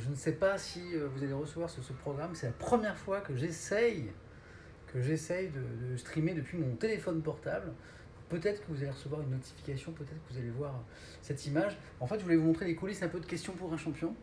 je ne sais pas si vous allez recevoir ce programme. C'est la première fois que j'essaye de streamer depuis mon téléphone portable. Peut-être que vous allez recevoir une notification, peut-être que vous allez voir cette image. En fait, je voulais vous montrer les coulisses un peu de questions pour un champion.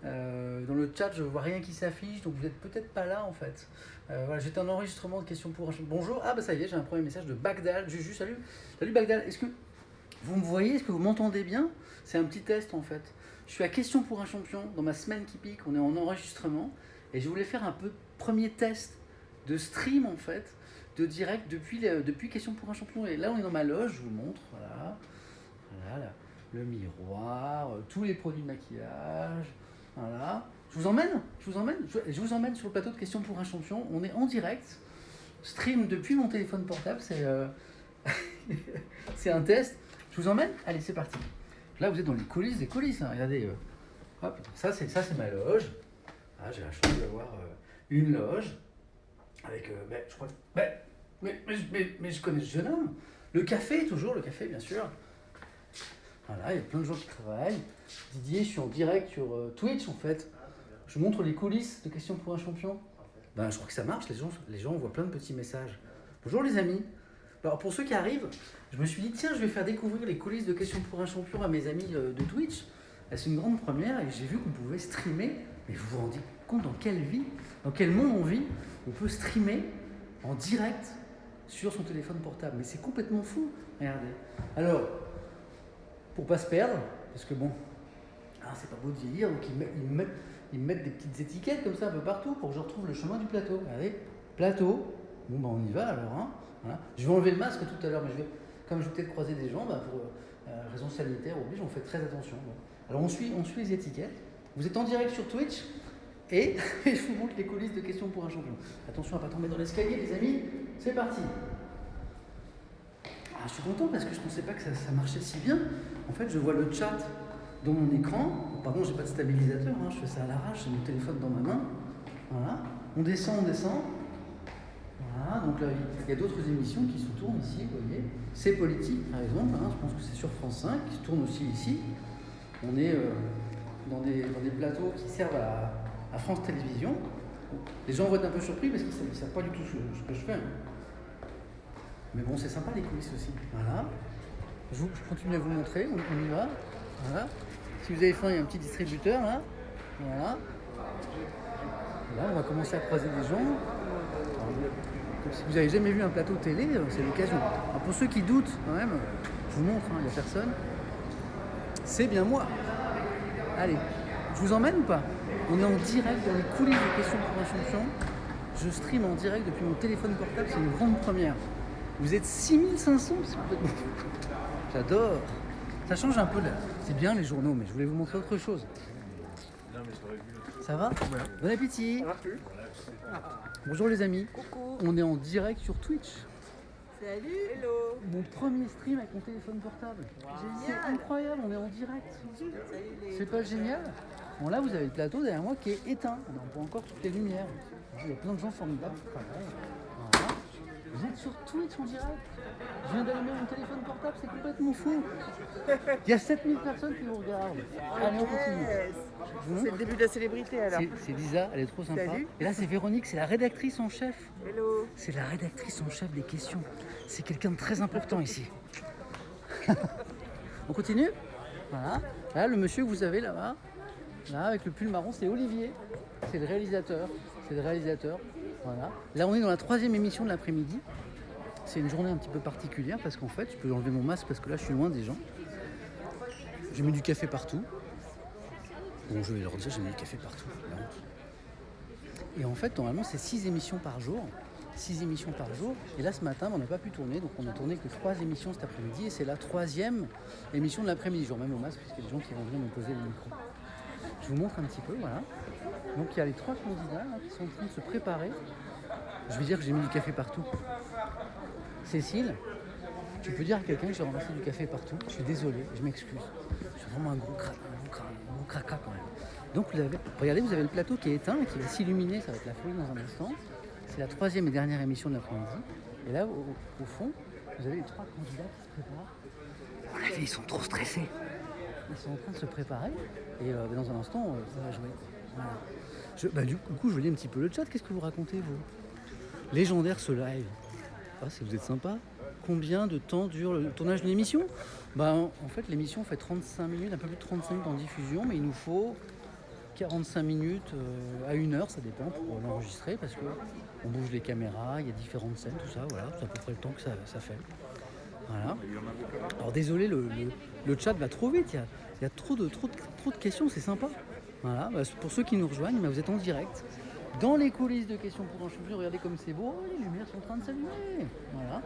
Dans le chat, je vois rien qui s'affiche, donc vous n'êtes peut-être pas là en fait. Voilà, j'étais en enregistrement de questions pour un champion. Bonjour, ah bah ça y est, j'ai un premier message de Bagdal. Juju, salut. Salut Bagdal, est-ce que vous me voyez, est-ce que vous m'entendez bien? C'est un petit test en fait. Je suis à questions pour un champion dans ma semaine qui pique, on est en enregistrement et je voulais faire un peu premier test de stream en fait, de direct depuis questions pour un champion. Et là on est dans ma loge, je vous montre, voilà, le miroir, tous les produits de maquillage, voilà. Je vous emmène sur le plateau de questions pour un champion. On est en direct, stream depuis mon téléphone portable, c'est un test. Je vous emmène? Allez, c'est parti. Là, vous êtes dans les coulisses des coulisses. Hein. Regardez, hop, ça c'est ma loge. Ah, j'ai la chance d'avoir une loge avec, je crois, mais je connais ce jeune homme. Le café, toujours le café, bien sûr. Voilà, il y a plein de gens qui travaillent. Didier, je suis en direct sur Twitch en fait. Je montre les coulisses de questions pour un champion. Ben, je crois que ça marche. Les gens voient plein de petits messages. Bonjour les amis. Alors pour ceux qui arrivent, je me suis dit tiens, je vais faire découvrir les coulisses de questions pour un champion à mes amis de Twitch. C'est une grande première et j'ai vu qu'on pouvait streamer. Mais vous vous rendez compte dans quel monde on vit? On peut streamer en direct sur son téléphone portable. Mais c'est complètement fou. Regardez. Alors, pour pas se perdre, parce que bon, c'est pas beau de vieillir, donc ils me mettent des petites étiquettes comme ça un peu partout pour que je retrouve le chemin du plateau. Regardez, plateau. Bon ben on y va alors. Hein. Voilà. Je vais enlever le masque tout à l'heure, mais comme je vais peut-être croiser des gens, pour raison sanitaire oblige, on fait très attention. Bon. Alors on suit les étiquettes. Vous êtes en direct sur Twitch et je vous montre les coulisses de questions pour un champion. Attention à ne pas tomber dans l'escalier, les amis. C'est parti. Je suis content parce que je ne pensais pas que ça marchait si bien. En fait, je vois le chat dans mon écran. Pardon, j'ai pas de stabilisateur, je fais ça à l'arrache, j'ai mon téléphone dans ma main. Voilà. On descend. Voilà, donc là, il y a d'autres émissions qui se tournent ici, vous voyez. C'est politique, par exemple, je pense que c'est sur France 5, qui se tourne aussi ici. On est dans des plateaux qui servent à France Télévisions. Les gens vont être un peu surpris parce qu'ils ne savent pas du tout ce que je fais. Mais bon, c'est sympa les coulisses aussi. Voilà. Je continue à vous montrer, on y va. Voilà. Si vous avez faim, il y a un petit distributeur là. Voilà. Là, on va commencer à croiser des gens. Alors, si vous n'avez jamais vu un plateau télé, c'est l'occasion. Alors, pour ceux qui doutent, quand même, je vous montre, il n'y a personne. C'est bien moi. Allez, je vous emmène ou pas? On est en direct dans les coulisses de questions pour un champion. Je stream en direct depuis mon téléphone portable, c'est une grande première. Vous êtes 6500, c'est complètement fou. J'adore. Ça change un peu là. C'est bien les journaux, mais je voulais vous montrer autre chose. Ça va? Ouais. Bon appétit. Bonjour les amis. Coucou. On est en direct sur Twitch. Salut. Hello. Mon premier stream avec mon téléphone portable. Wow. C'est incroyable, on est en direct. C'est pas génial? Bon là vous avez le plateau derrière moi qui est éteint. On n'a pas encore toutes les lumières. Il y a plein de gens formidables qui travaillent. Voilà. Vous êtes sur Twitch en direct. Je viens d'allumer mon téléphone portable, c'est complètement fou. Il y a 7000 personnes qui vous regardent. Allez, on continue. C'est le début de la célébrité alors. C'est Lisa, elle est trop sympa. Salut. Et là, c'est Véronique, c'est la rédactrice en chef. Hello. C'est la rédactrice en chef des questions. C'est quelqu'un de très important ici. On continue? Voilà. Là, le monsieur que vous avez là-bas, là, avec le pull marron, c'est Olivier. C'est le réalisateur. Voilà. Là, on est dans la 3e émission de l'après-midi. C'est une journée un petit peu particulière parce qu'en fait, je peux enlever mon masque parce que là, je suis loin des gens. J'ai mis du café partout. Bon, je vais leur dire, j'ai mis du café partout. Et en fait, normalement, c'est 6 émissions par jour. 6 émissions par jour. Et là, ce matin, on n'a pas pu tourner. Donc, on a tourné que 3 émissions cet après-midi. Et c'est la 3e émission de l'après-midi. Je remets mon masque puisqu'il y a des gens qui vont venir me poser le micro. Je vous montre un petit peu, voilà. Donc, il y a les 3 candidats là, qui sont en train de se préparer. Je vais dire que j'ai mis du café partout. Cécile, tu peux dire à quelqu'un que j'ai ramassé du café partout? Je suis désolé, je m'excuse. Je suis vraiment un gros cracra quand même. Donc regardez, vous avez le plateau qui est éteint et qui va s'illuminer, ça va être la folie dans un instant. C'est la 3e et dernière émission de l'après-midi. Et là, au fond, vous avez les 3 candidats qui se préparent. À mon avis, ils sont trop stressés. ils sont en train de se préparer. Et dans un instant, ça va jouer. Voilà. Du coup, je lis un petit peu le chat. Qu'est-ce que vous racontez, vous? Légendaire ce live. Ah, si vous êtes sympa. Combien de temps dure le tournage d'une émission? En fait, l'émission fait 35 minutes, un peu plus de 35 minutes en diffusion, mais il nous faut 45 minutes à 1 heure, ça dépend, pour l'enregistrer, parce qu'on bouge les caméras, il y a différentes scènes, tout ça, voilà, c'est à peu près le temps que ça fait. Voilà. Alors désolé, le chat va trop vite, il y a trop de questions, c'est sympa. Voilà. Pour ceux qui nous rejoignent, vous êtes en direct. Dans les coulisses de questions pour un champion, regardez comme c'est beau, les lumières sont en train de s'allumer. Voilà.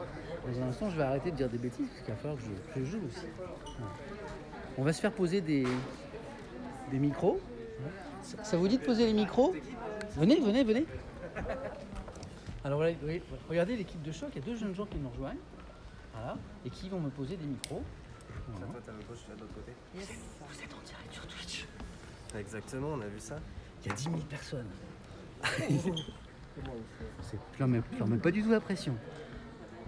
Dans un instant, je vais arrêter de dire des bêtises, parce qu'il va falloir que je joue aussi. Voilà. On va se faire poser des micros. Ça vous dit de poser les micros? Venez. Alors regardez l'équipe de choc, il y a 2 jeunes gens qui nous rejoignent. Voilà, et qui vont me poser des micros. Voilà. Toi, t'as le gauche, là, de l'autre côté. Yes. Vous êtes en direct sur Twitch. Exactement, on a vu ça. Il y a 10 000 personnes. Je leur mets pas du tout la pression.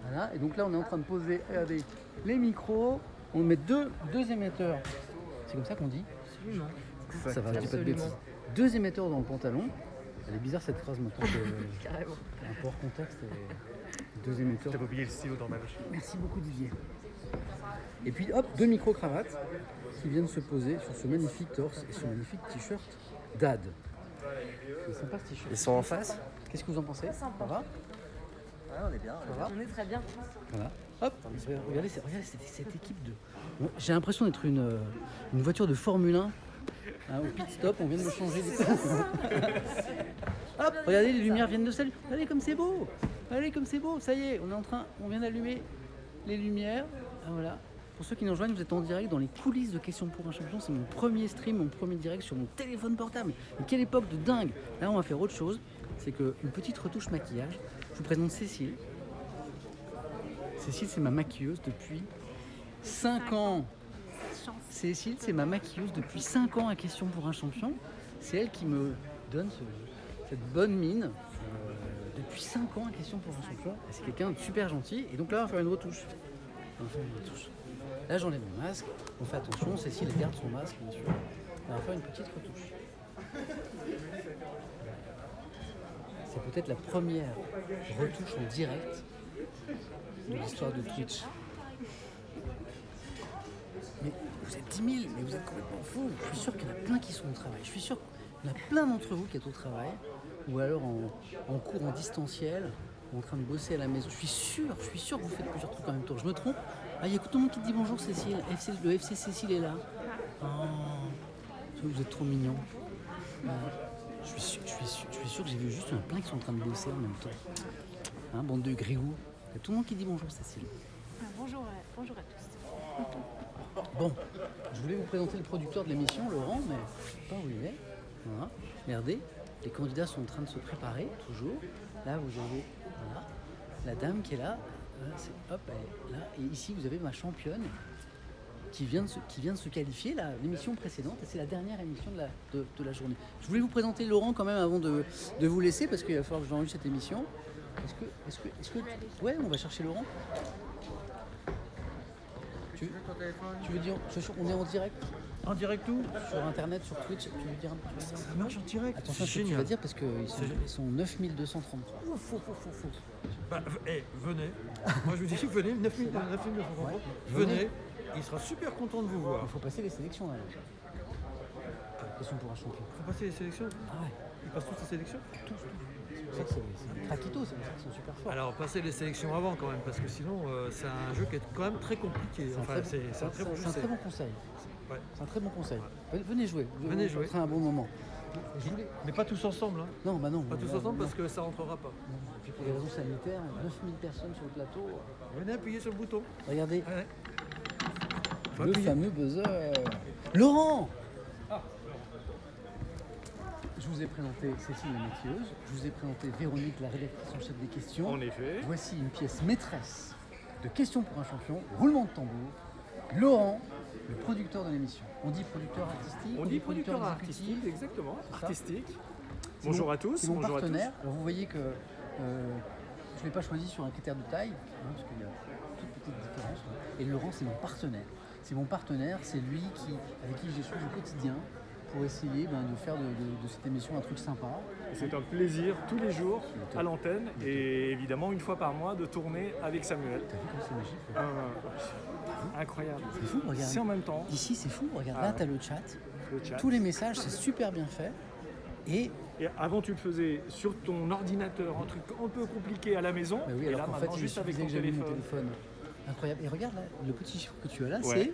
Voilà, et donc là, on est en train de poser, regardez, les micros. On met deux émetteurs. C'est comme ça qu'on dit? Absolument. Ça va, je dis pas de bêtises. 2 émetteurs dans le pantalon. Elle est bizarre cette phrase maintenant. Carrément. Un peu hors contexte. 2 émetteurs. J'avais oublié le stylo dans ma poche. Merci beaucoup Didier. Et puis hop, 2 micro-cravates qui viennent se poser sur ce magnifique torse et ce magnifique t-shirt d'Ad. C'est sympa ce t-shirt. Ils sont en face? Qu'est-ce que vous en pensez? Ça va? On est bien. On est très bien. Voilà. Hop, regardez cette équipe de... Bon, j'ai l'impression d'être une voiture de Formule 1. Hein, au pit stop, on vient de me changer les... Hop, regardez, les lumières viennent de s'allumer. Regardez comme c'est beau. Regardez comme c'est beau. Ça y est, on vient d'allumer les lumières. Ah, voilà. Pour ceux qui nous rejoignent, vous êtes en direct dans les coulisses de Questions pour un champion. C'est mon premier stream, mon premier direct sur mon téléphone portable. Mais quelle époque de dingue! Là, on va faire autre chose. C'est qu'une petite retouche maquillage. Je vous présente Cécile. Cécile, c'est ma maquilleuse depuis 5 ans. Cécile, c'est ma maquilleuse depuis 5 ans à Questions pour un champion. C'est elle qui me donne cette bonne mine depuis 5 ans à Questions pour un champion. C'est quelqu'un de super gentil. Et donc là, on va faire une retouche. Là, j'enlève mon masque. On fait attention. Cécile, elle garde son masque, bien sûr. On va faire une petite retouche. C'est peut-être la première retouche en direct de l'histoire de Twitch. Mais vous êtes 10 000, mais vous êtes complètement fous. Je suis sûr qu'il y en a plein qui sont au travail. Je suis sûr qu'il y en a plein d'entre vous qui êtes au travail, ou alors en cours en distanciel, ou en train de bosser à la maison. Je suis sûr que vous faites plusieurs trucs en même temps. Je me trompe? Ah, il y a tout le monde qui te dit bonjour Cécile. Le FC Cécile est là. Oh, vous êtes trop mignons. Je suis sûr que j'ai vu juste plein qui sont en train de bosser en même temps. Hein, bande de grioux. Il y a tout le monde qui dit bonjour Cécile. Bonjour à tous. Bon, je voulais vous présenter le producteur de l'émission, Laurent, mais je ne sais pas où il est. Voilà. Regardez, les candidats sont en train de se préparer, toujours. Là, vous avez la dame qui est là. Hop, elle est là. Et ici, vous avez ma championne qui vient de se qualifier, l'émission précédente. Et c'est la dernière émission de la journée. Je voulais vous présenter Laurent quand même avant de vous laisser, parce qu'il va falloir que j'enregistre cette émission. Est-ce que... Ouais, on va chercher Laurent. Tu veux dire, on est en direct? En direct où? Sur internet, sur Twitch, tu veux dire un peu? Ça marche en direct. Attention à ce que tu vas dire parce qu'ils sont 9233. Faux. Bah, venez. Moi je vous dis, venez, 9233. Ouais. Venez, il sera super content de vous voir. Il faut passer les sélections là. Question pour un champion. Il faut passer les sélections. Ah ouais. Ils passent tous les sélections? Tous. C'est pour ça que c'est Traquito, c'est pour ça qu'ils sont super forts. Alors passez les sélections avant quand même, parce que sinon c'est un jeu qui est quand même très compliqué. C'est un très bon jeu. C'est un très bon conseil. Ouais. C'est un très bon conseil. Venez jouer. Venez jouer. Ce sera un bon moment. Mais pas tous ensemble. Hein. Non, bah non. Pas tous ensemble parce que ça rentrera pas. Non. Et puis pour des raisons sanitaires, 9000 personnes sur le plateau. Venez appuyer sur le bouton. Regardez. Ouais. Le fameux buzzer. Laurent! Je vous ai présenté Cécile la maquilleuse, je vous ai présenté Véronique, la rédactrice en chef des questions. En effet. Voici une pièce maîtresse de Questions pour un champion, roulement de tambour. Laurent, le producteur de l'émission. On dit producteur artistique, On dit producteur exécutif. artistique, exactement. C'est ça. Artistique. C'est Bonjour à tous. C'est mon Bonjour à tous. partenaire. Alors vous voyez que je ne l'ai pas choisi sur un critère de taille, hein, parce qu'il y a toute petite différence. Et Laurent, c'est mon partenaire. c'est mon partenaire, c'est lui avec qui j'échange au quotidien pour essayer de faire de cette émission un truc sympa. C'est un plaisir tous les jours à l'antenne et évidemment une fois par mois de tourner avec Samuel. T'as vu comme c'est magique? Incroyable. C'est fou, regarde. C'est en même temps. Ici, c'est fou, regarde, là, t'as le chat. Le chat. Tous les messages, c'est super bien fait. Et Et avant, tu le faisais sur ton ordinateur, un truc un peu compliqué à la maison. bah oui, et alors là, qu'en fait, maintenant, il juste avec suffisait ton que j'allume mon téléphone. téléphone. Incroyable. Et regarde là, le petit chiffre que tu as là, Ouais.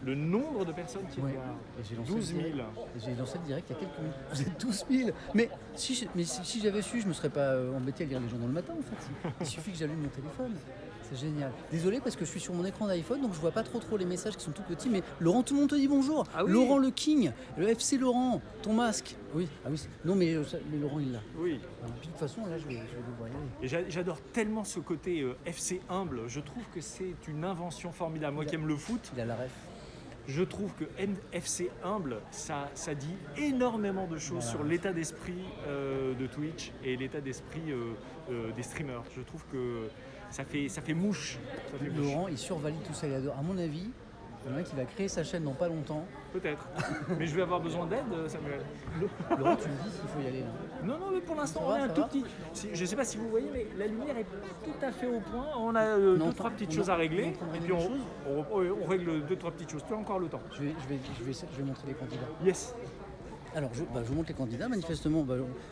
Le nombre de personnes qui c'est. Ouais. regardent. Et j'ai lancé 12 le 000. direct. Et j'ai lancé le direct il y a quelques minutes. Vous êtes 12 000. Mais si j'avais su, je me serais pas embêté à lire les journaux le matin en fait. Il suffit que j'allume mon téléphone. C'est génial. Désolé parce que je suis sur mon écran d'iPhone donc je vois pas trop les messages qui sont tout petits. Mais Laurent, tout le monde te dit bonjour. Ah oui. Laurent le King, le FC Laurent, ton masque. Oui, ah oui. Non mais Laurent il l'a. Oui. Voilà. Puis de toute façon là je vais devoir y aller. Et j'adore tellement ce côté FC humble. Je trouve que c'est une invention formidable. Moi qui aime le foot, Il a la ref. je trouve que FC humble, ça dit énormément de choses Voilà. sur l'état d'esprit de Twitch et l'état d'esprit des streamers. Je trouve que ça fait mouche. Ça fait mouche. Laurent, il survalide tout ça. Il adore. À mon avis, il y en a un qui va créer sa chaîne dans pas longtemps. Peut-être. Mais je vais avoir besoin d'aide, Samuel. Laurent, tu me dis s'il faut y aller là. Non, mais pour l'instant, Ça on va, est un ça tout va petit. Je ne sais pas si vous voyez, mais la lumière est pas tout à fait au point. On a Non, deux, trois petites on choses est- à on est régler. en train de Et régler puis des choses. on règle deux, trois petites choses. Tu as encore le temps. Je vais montrer les candidats. Yes. Alors, je vous montre les candidats. Manifestement,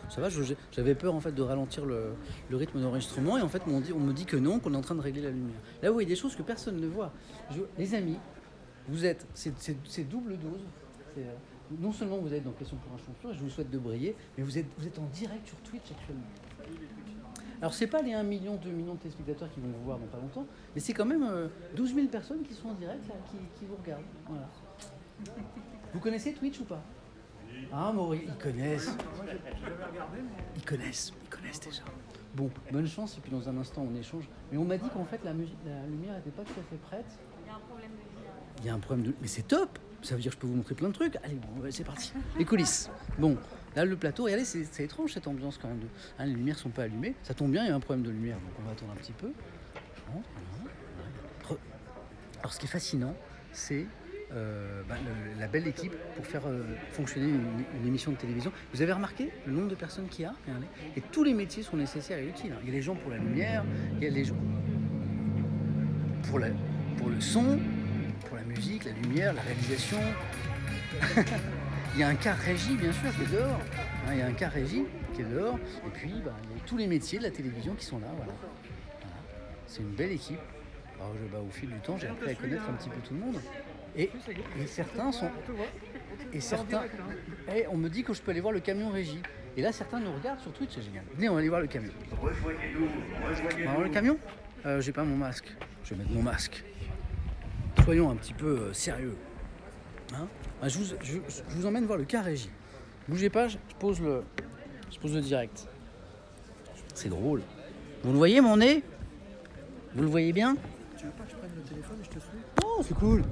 ça va. J'avais peur en fait de ralentir le rythme d'enregistrement et en fait, on me dit que non, qu'on est en train de régler la lumière. Là, vous voyez des choses que personne ne voit. Les amis, vous êtes, c'est double dose. Non seulement vous êtes dans Question pour un champion, et je vous souhaite de briller, mais vous êtes en direct sur Twitch actuellement. Alors, c'est pas les 1 million, 2 millions de téléspectateurs qui vont vous voir dans pas longtemps, mais c'est quand même 12 000 personnes qui sont en direct, là, qui vous regardent. Voilà. Vous connaissez Twitch ou pas? Ah, Maurice, ils connaissent. Ils connaissent déjà. Bon, bonne chance, et puis dans un instant, on échange. Mais on m'a dit qu'en fait, la lumière n'était pas tout à fait prête. Il y a un problème de vie. Il y a un problème de... Mais c'est top. Ça veut dire que je peux vous montrer plein de trucs. Allez, bon, c'est parti. Les coulisses. Bon, là, le plateau, regardez, c'est étrange cette ambiance quand même. Les lumières sont pas allumées. Ça tombe bien, il y a un problème de lumière, donc on va attendre un petit peu. Alors, ce qui est fascinant, c'est la belle équipe pour faire fonctionner une émission de télévision. Vous avez remarqué le nombre de personnes qu'il y a? Regardez. Et tous les métiers sont nécessaires et utiles. Il y a les gens pour la lumière, il y a les gens pour le son, pour la musique, la lumière, la réalisation. Il y a un quart régie, bien sûr, qui est dehors. Il y a un quart régie qui est dehors. Et puis, il y a tous les métiers de la télévision qui sont là. Voilà. C'est une belle équipe. Alors, au fil du temps, j'ai appris à connaître un petit peu tout le monde. Et certains sont... Et certains... on me dit que je peux aller voir le camion régie. Et là, certains nous regardent sur Twitch, c'est génial. Venez, on va aller voir le camion. On va voir le camion? J'ai pas mon masque. Je vais mettre mon masque. Soyons un petit peu sérieux. Hein? Je vous emmène voir le car régie. Bougez pas, je pose le direct. C'est drôle. Vous le voyez, mon nez? Vous le voyez bien? Tu veux pas que je prenne le téléphone et je te suis? Oh, c'est cool.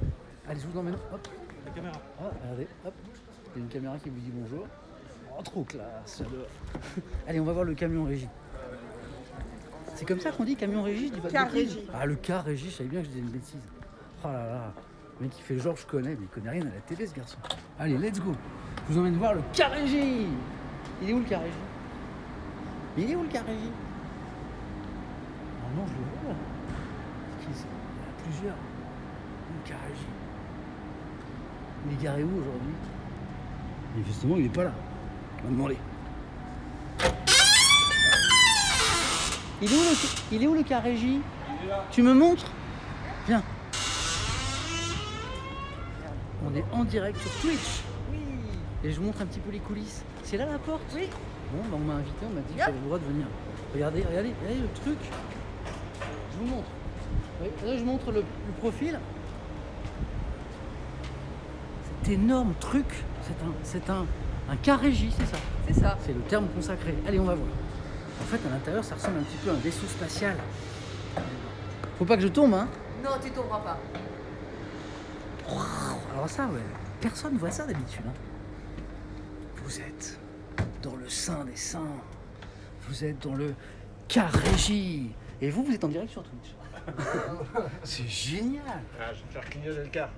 Allez, je vous emmène. Hop. La caméra. Ah, regardez, hop. Il y a une caméra qui vous dit bonjour. Oh, trop classe, j'adore. Allez, on va voir le camion régie. C'est comme ça qu'on dit camion régie, je dis pas de Car bêtises. régie. Ah, le car régie, je savais bien que je disais une bêtise. Oh là là. Le mec qui fait genre je connais, mais il connaît rien à la télé, ce garçon. Allez, let's go. Je vous emmène voir le car régie. Il est où le car régie? Il est où le car régie? Ah non, je le vois là. Il y en a plusieurs. Le car régie. Il est garé où aujourd'hui? Manifestement, il n'est pas là. On va demander. Il est où le car régie? Tu me montres? Viens. On est en direct sur Twitch. Oui. Et je vous montre un petit peu les coulisses. C'est là la porte? Oui. Bon, on m'a invité, on m'a dit que j'avais le droit de venir. Regardez le truc. Je vous montre. Oui, là, je montre le profil. Cet énorme truc, c'est un car régie, c'est ça. C'est ça. C'est le terme consacré. Allez, on va voir. En fait, à l'intérieur, ça ressemble un petit peu à un vaisseau spatial. Faut pas que je tombe, hein. Non, tu tomberas pas. Alors ça, ouais, personne ne voit ça d'habitude. Hein. Vous êtes dans le sein des saints. Vous êtes dans le car régie. Et vous êtes en direct sur Twitch. C'est génial. Ah, je vais me faire clignoter le car.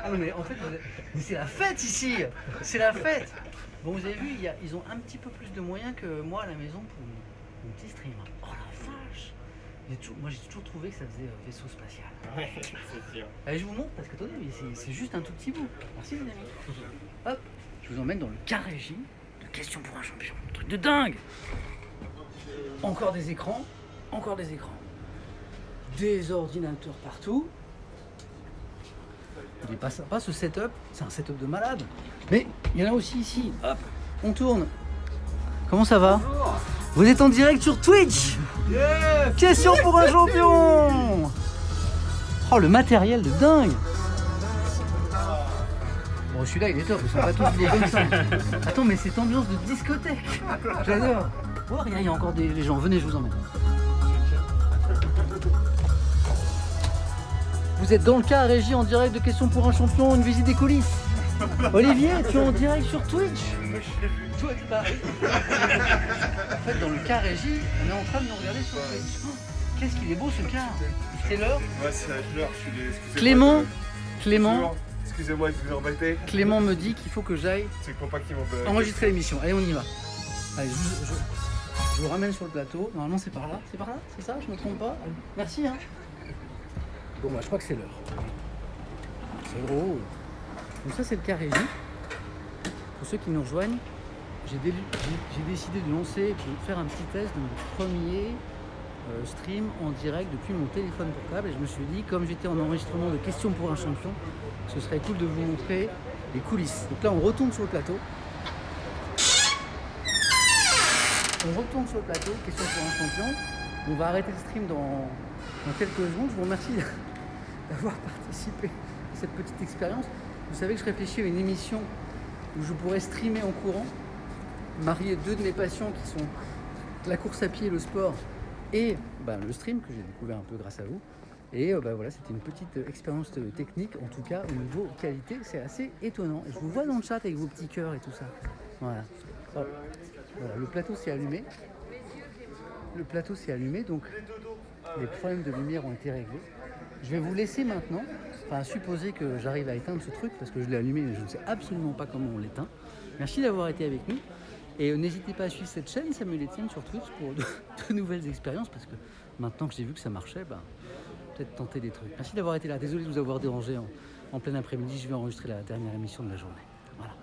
Ah non mais en fait, mais c'est la fête ici. C'est la fête. Bon, vous avez vu, ils ont un petit peu plus de moyens que moi à la maison pour mon petit stream. Oh la vache. Moi j'ai toujours trouvé que ça faisait vaisseau spatial. Ouais, c'est sûr. Allez, je vous montre parce que attendez, c'est juste un tout petit bout. Merci les amis. Hop, je vous emmène dans le cas régie de questions pour un champion. Un truc de dingue. Encore des écrans, encore des écrans. Des ordinateurs partout. Il est pas sympa ce setup, c'est un setup de malade. Mais il y en a aussi ici. Hop, on tourne. Comment ça va? Bonjour. Vous êtes en direct sur Twitch. Yes. Question pour un champion. Oh, le matériel de dingue. Bon, celui-là il est top, ils sont pas tous des comme ça. Attends, mais cette ambiance de discothèque, j'adore. Oh, regarde, il y a encore des gens. Venez, je vous emmène. Vous êtes dans le cas régie en direct de Questions pour un champion, une visite des coulisses. Olivier, tu es en direct sur Twitch. Toi, t'es pas... En fait, dans le cas régie, on est en train de nous regarder sur Twitch. Oh, qu'est-ce qu'il est beau ce car. C'est l'heure. Ouais, c'est l'heure, je suis désolé. Clément. Excusez-moi de vous embêter. Clément me dit qu'il faut que j'aille C'est pour pas qu'ils m'embêtent. enregistrer l'émission. Allez, on y va. Allez, je vous ramène sur le plateau. Normalement, c'est par là. C'est par là? C'est ça? Je me trompe pas? Merci, hein. Bon, bah, je crois que c'est l'heure. C'est gros. Donc ça, c'est le cas régie. Pour ceux qui nous rejoignent, j'ai décidé de lancer, de faire un petit test de mon premier stream en direct depuis mon téléphone portable. Et je me suis dit, comme j'étais en enregistrement de Questions pour un champion, ce serait cool de vous montrer les coulisses. Donc là, on retourne sur le plateau. On retourne sur le plateau, Questions pour un champion. On va arrêter le stream dans quelques secondes. Je vous remercie d'avoir participé à cette petite expérience. Vous savez que je réfléchis à une émission où je pourrais streamer en courant, marier deux de mes passions qui sont la course à pied et le sport et le stream que j'ai découvert un peu grâce à vous. Et voilà, c'était une petite expérience technique, en tout cas au niveau qualité, c'est assez étonnant. Et je vous vois dans le chat avec vos petits cœurs et tout ça. Voilà. Hop. Voilà, le plateau s'est allumé. Le plateau s'est allumé, donc les problèmes de lumière ont été réglés. Je vais vous laisser maintenant, enfin supposer que j'arrive à éteindre ce truc, parce que je l'ai allumé mais je ne sais absolument pas comment on l'éteint. Merci d'avoir été avec nous. Et n'hésitez pas à suivre cette chaîne, Samuel Etienne sur Twitch, pour de nouvelles expériences, parce que maintenant que j'ai vu que ça marchait, peut-être tenter des trucs. Merci d'avoir été là. Désolé de vous avoir dérangé en plein après-midi. Je vais enregistrer la dernière émission de la journée. Voilà.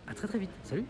À très très vite. Salut.